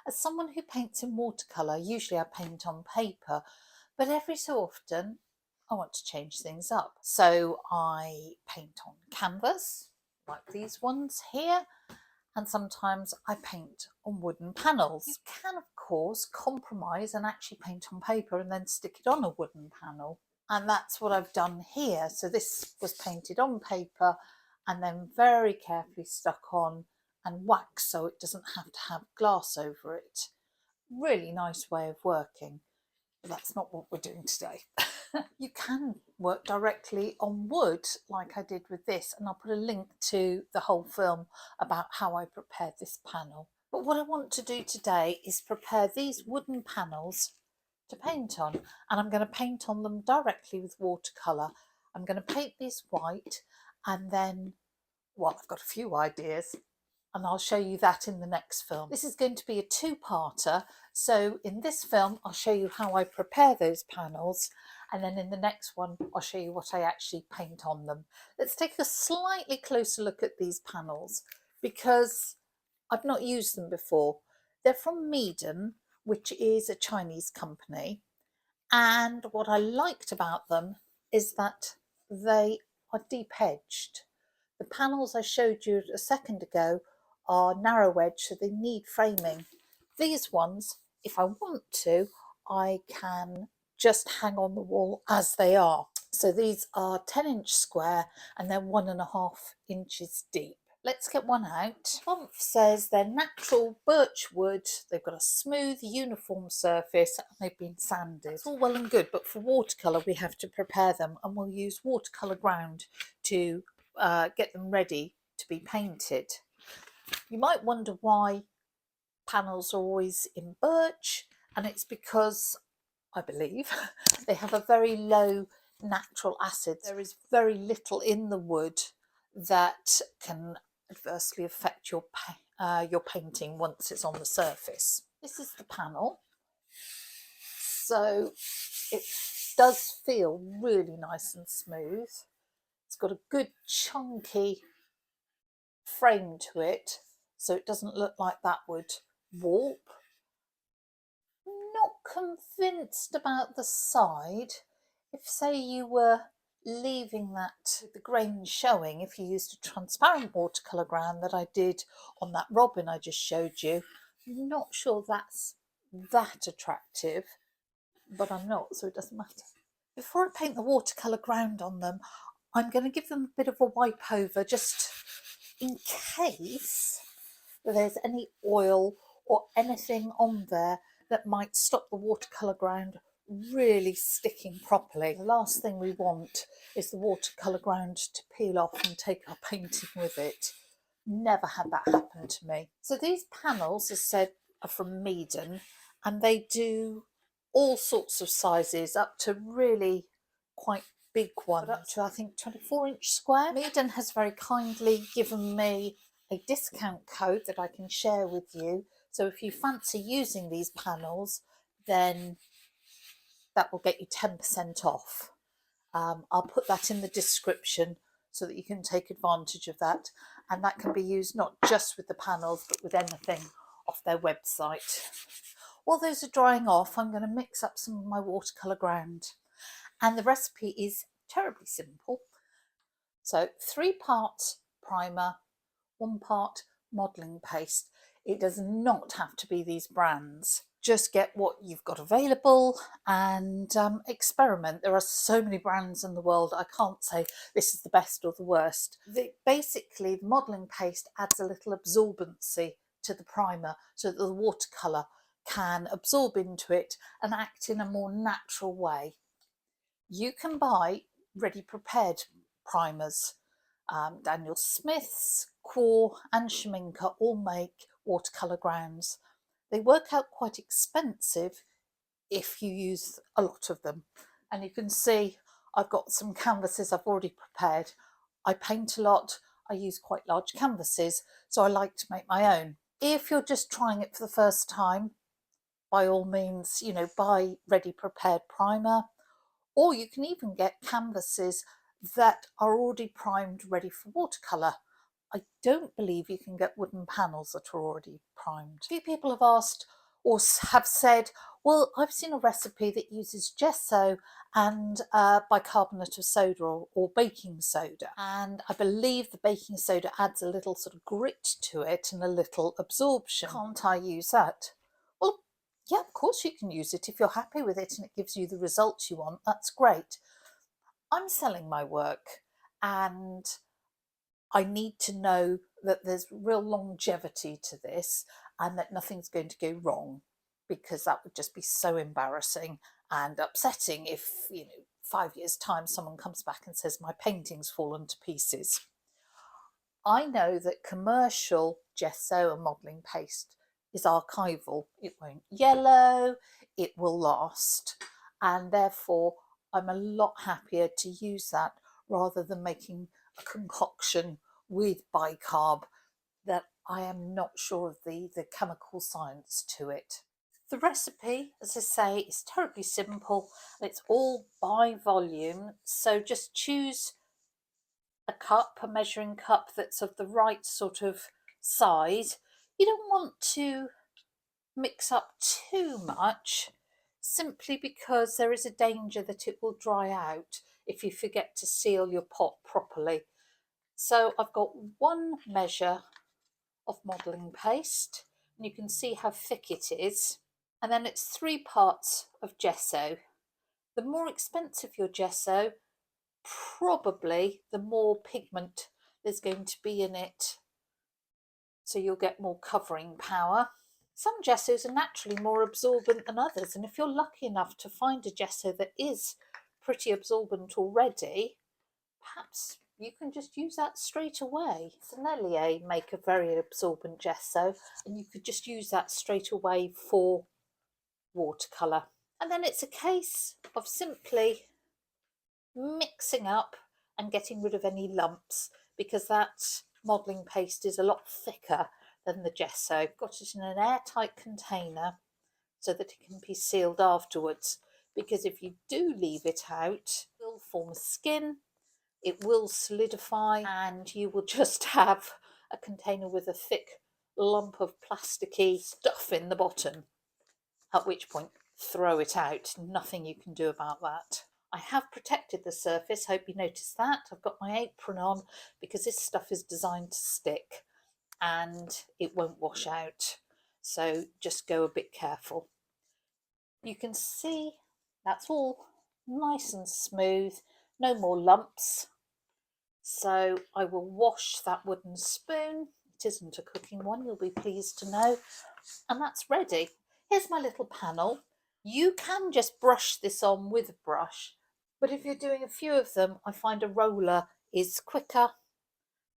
As someone who paints in watercolour, usually I paint on paper, but every so often I want to change things up. So I paint on canvas, like these ones here, and sometimes I paint on wooden panels. You can, of course, compromise and actually paint on paper and then stick it on a wooden panel. And that's what I've done here. So this was painted on paper and then very carefully stuck on and waxed so it doesn't have to have glass over it. Really nice way of working. But that's not what we're doing today. You can work directly on wood like I did with this, and I'll put a link to the whole film about how I prepared this panel. But what I want to do today is prepare these wooden panels to paint on, and I'm going to paint on them directly with watercolour. I'm going to paint these white, and then, well, I've got a few ideas, and I'll show you that in the next film. This is going to be a two-parter, so in this film I'll show you how I prepare those panels, and then in the next one I'll show you what I actually paint on them. Let's take a slightly closer look at these panels because I've not used them before. They're from Meeden, which is a Chinese company, and what I liked about them is that they are deep edged. The panels I showed you a second ago are narrow edge, so they need framing. These ones, if I want to, I can just hang on the wall as they are. So these are 10-inch square and they're 1.5 inches deep. Let's get one out. Month says they're natural birch wood. They've got a smooth, uniform surface and they've been sanded. It's all well and good, but for watercolour we have to prepare them, and we'll use watercolour ground to get them ready to be painted. You might wonder why panels are always in birch, and it's because I believe they have a very low natural acid. There is very little in the wood that can adversely affect your painting once it's on the surface. This is the panel, so it does feel really nice and smooth. It's got a good chunky frame to it, so it doesn't look like that would warp. Not convinced about the side. If say you were leaving that the grain showing, if you used a transparent watercolour ground that I did on that robin I just showed you, I'm not sure that's that attractive, but I'm not, so it doesn't matter. Before I paint the watercolour ground on them, I'm going to give them a bit of a wipe over just in case there's any oil or anything on there that might stop the watercolour ground really sticking properly. The last thing we want is the watercolour ground to peel off and take our painting with it. Never had that happen to me. So these panels, as said, are from Meeden, and they do all sorts of sizes up to really quite big ones, up to I think 24-inch square. Meeden has very kindly given me a discount code that I can share with you, so if you fancy using these panels, then that will get you 10% off. I'll put that in the description so that you can take advantage of that, and that can be used not just with the panels but with anything off their website. While those are drying off, I'm going to mix up some of my watercolour ground, and the recipe is terribly simple. So 3 parts primer, 1 part modelling paste. It does not have to be these brands. Just get what you've got available and experiment. There are so many brands in the world, I can't say this is the best or the worst. Basically, the modelling paste adds a little absorbency to the primer so that the watercolour can absorb into it and act in a more natural way. You can buy ready prepared primers. Daniel Smith's, Quor and Schmincke all make watercolour grounds. They work out quite expensive if you use a lot of them. And you can see I've got some canvases I've already prepared. I paint a lot, I use quite large canvases, so I like to make my own. If you're just trying it for the first time, by all means, buy ready prepared primer, or you can even get canvases that are already primed, ready for watercolour. I don't believe you can get wooden panels that are already primed. A few people have asked or have said, well, I've seen a recipe that uses gesso and bicarbonate of soda or baking soda, and I believe the baking soda adds a little sort of grit to it and a little absorption. Can't I use that? Well, yeah, of course you can use it if you're happy with it and it gives you the results you want. That's great. I'm selling my work and I need to know that there's real longevity to this and that nothing's going to go wrong, because that would just be so embarrassing and upsetting if, 5 years' time someone comes back and says my painting's fallen to pieces. I know that commercial gesso and modelling paste is archival. It won't yellow, it will last, and therefore I'm a lot happier to use that rather than making a concoction with bicarb that I am not sure of the chemical science to it. The recipe, as I say, is terribly simple. It's all by volume, so just choose a cup, a measuring cup that's of the right sort of size. You don't want to mix up too much, simply because there is a danger that it will dry out if you forget to seal your pot properly. So I've got one measure of modelling paste, and you can see how thick it is, and then it's 3 parts of gesso. The more expensive your gesso, probably the more pigment there's going to be in it, so you'll get more covering power. Some gessos are naturally more absorbent than others, and if you're lucky enough to find a gesso that is pretty absorbent already, perhaps you can just use that straight away. Sennelier make a very absorbent gesso, and you could just use that straight away for watercolour. And then it's a case of simply mixing up and getting rid of any lumps, because that modelling paste is a lot thicker than the gesso. Got it in an airtight container so that it can be sealed afterwards, because if you do leave it out, it will form skin, it will solidify, and you will just have a container with a thick lump of plasticky stuff in the bottom, at which point throw it out. Nothing you can do about that. I have protected the surface, hope you noticed that. I've got my apron on because this stuff is designed to stick and it won't wash out, so just go a bit careful. You can see that's all nice and smooth, no more lumps. So I will wash that wooden spoon. It isn't a cooking one, you'll be pleased to know. And that's ready. Here's my little panel. You can just brush this on with a brush, but if you're doing a few of them, I find a roller is quicker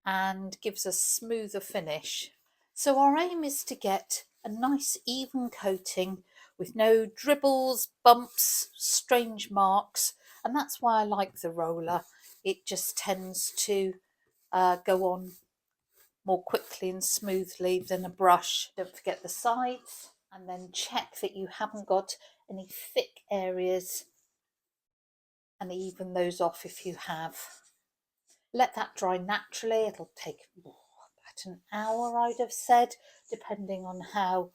and gives a smoother finish. So our aim is to get a nice even coating with no dribbles, bumps, strange marks, and that's why I like the roller. It just tends to go on more quickly and smoothly than a brush. Don't forget the sides, and then check that you haven't got any thick areas and even those off if you have. Let that dry naturally. It'll take about an hour, I'd have said, depending on how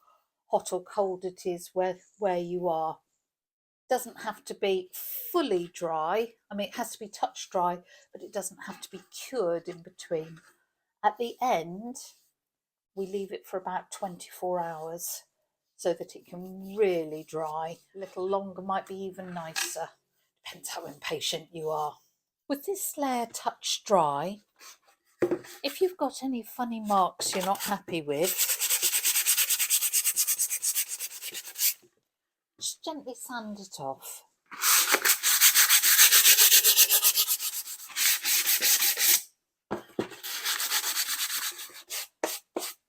hot or cold it is where you are. Doesn't have to be fully dry. I mean, it has to be touch dry, but it doesn't have to be cured in between. At the end, we leave it for about 24 hours so that it can really dry. A little longer might be even nicer. Depends how impatient you are. With this layer touch dry, if you've got any funny marks you're not happy with, just gently sand it off.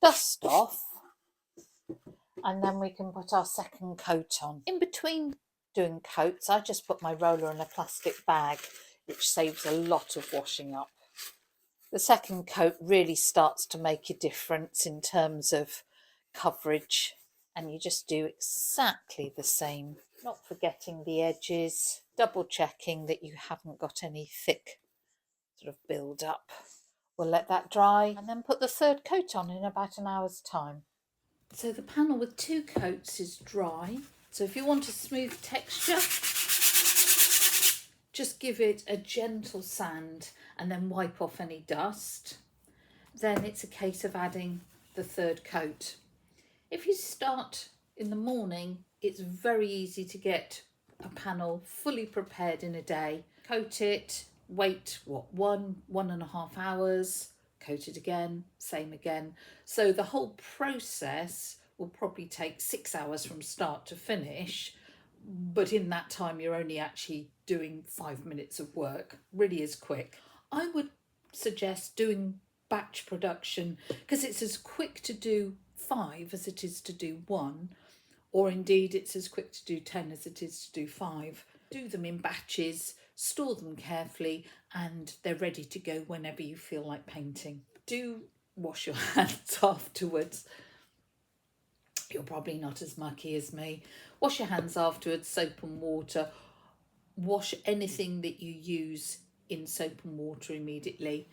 Dust off, and then we can put our second coat on. In between doing coats, I just put my roller in a plastic bag, which saves a lot of washing up. The second coat really starts to make a difference in terms of coverage, and you just do exactly the same, not forgetting the edges, double checking that you haven't got any thick sort of build up. We'll let that dry and then put the third coat on in about an hour's time. So the panel with 2 coats is dry. So if you want a smooth texture, just give it a gentle sand and then wipe off any dust. Then it's a case of adding the 3rd coat. If you start in the morning, it's very easy to get a panel fully prepared in a day. Coat it, wait, 1.5 hours, coat it again, same again. So the whole process will probably take 6 hours from start to finish, but in that time you're only actually doing 5 minutes of work. Really is quick. I would suggest doing batch production because it's as quick to do 5 as it is to do 1, or indeed it's as quick to do 10 as it is to do 5. Do them in batches, store them carefully, and they're ready to go whenever you feel like painting. Do wash your hands afterwards. You're probably not as mucky as me. Wash your hands afterwards, soap and water. Wash anything that you use in soap and water immediately.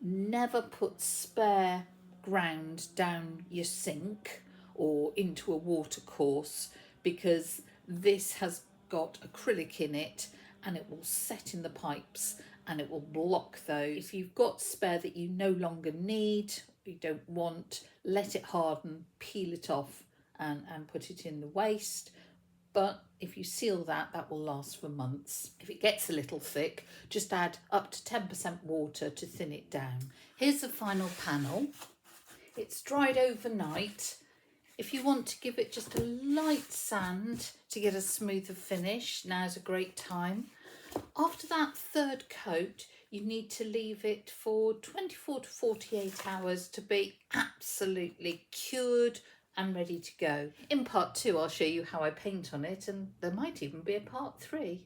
Never put spare ground down your sink or into a watercourse, because this has got acrylic in it and it will set in the pipes and it will block those. If you've got spare that you no longer need, you don't want, let it harden, peel it off and put it in the waste. But if you seal that, that will last for months. If it gets a little thick, just add up to 10% water to thin it down. Here's the final panel. It's dried overnight. If you want to give it just a light sand to get a smoother finish, now's a great time. After that 3rd coat, you need to leave it for 24 to 48 hours to be absolutely cured and ready to go. In part 2, I'll show you how I paint on it, and there might even be a part 3.